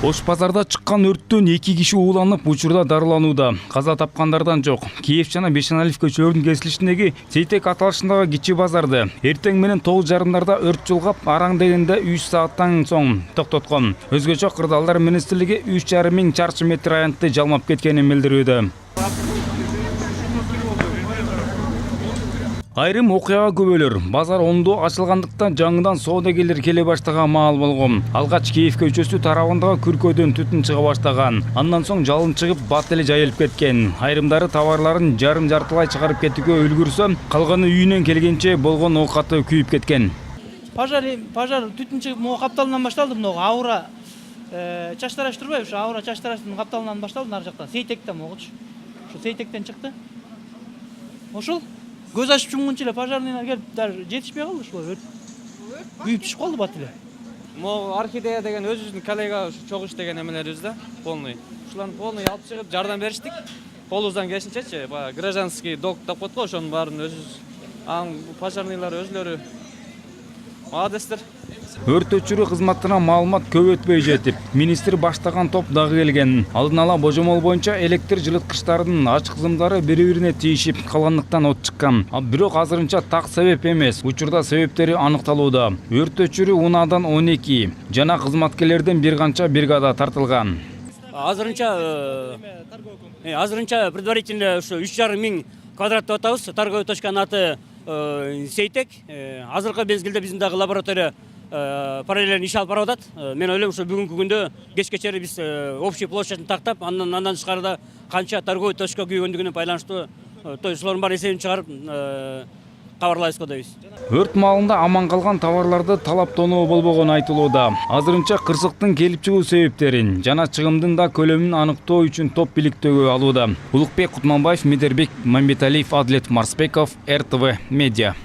Ош базарда чыккан өрттөн 2 киши ууланып, учурда дарыланууда. Каза тапкандардан жок. Киев жана Бешеналиев көчөлөрүнүн кесилишиндеги Сейтек аталышындагы кичи базарды эртең менен 9:30 өрт жылгап, араң дегенде 3 сааттан соң токтоткон. Өзгөчө Кырдаалдар министрлиги 3,5 миң чарчы метр аянтты жалмап кеткенин билдирүүдө. Айрым окуяга көбөлөр. Базар оңдо ачылгандыктан жаңыдан соодагерлер келе баштаган маал болгон. Алгач Киев көчөсү тарабындагы күркөдөн түтүн чыга баштаган. Андан соң жалын чыгып, бат эле жайылып кеткен. Айрымдары товарларын жарым-жартылай чыгарып кетүүгө үлгүрсө, калганы үйүнөн келгенче болгон оокаты күйүп кеткен. Пожар түтүн чыгып, могу капталынан башталды, могу Аура чач тараш турбайбы, ошо Аура чач тараштын капталынан башталды, ар жактан Сейтектен могучу. Ошо Сейтектен чыкты. Ошол көз ачып жумгунча эле пожарныйлар келип, даже жетишпей калды ушул өрт. Күйүп түшүп калды бат эле. Могу Орхидея деген өзүбүздүн коллега чогуу иштеген эмелерибиз да, полный. Ушуларды полный алып чыгып жардам бериштик. Колубуздан келишинчечи, баягы гражданский долг деп коет го, ошонун баарын өзүбүз. Анын пожарныйлар өзлөрү молодецтер. Өрт өчүрүү кызматына маалымат көп өтпөй жетип, министр баштаган топ дагы келген. Алдын ала божомол боюнча электр жылыткычтардын ачык сымдары бири-бирине тийишип калгандыктан от чыккан. Бирок азырынча так себеп эмес, учурда себептери аныкталууда. Өрт өчүрүү унаадан 12 жана кызматкерлерден бир канча бригада тартылган. Азырынча предварительно ушу 3,5 миң квадрат деп атабыз. Торговый точканын аты Сейтек. Азыркы мезгилде биздин дагы лаборатория параллельно иш алып барып атат. Мен ойлойм, ушу бүгүнкү күндө кечке чейин биз общий площадьын тактап, андан тышкарыда канча торговый точка күйгөндүгүнө байланыштуу ошолордун баарын эсебин чыгарып кабарлайбыз го дейбиз. Өрт маалында аман калган товарларды талаптонуу болбогону айтылууда. Азырынча кырсыктын келип чыгуу себептерин жана чыгымдын да көлөмүн аныктоо үчүн топ бийликтөөгө алууда. Улукбек Кутманбаев, Медербек Мамбеталиев, Адлет Марсбеков, РТВ Медиа.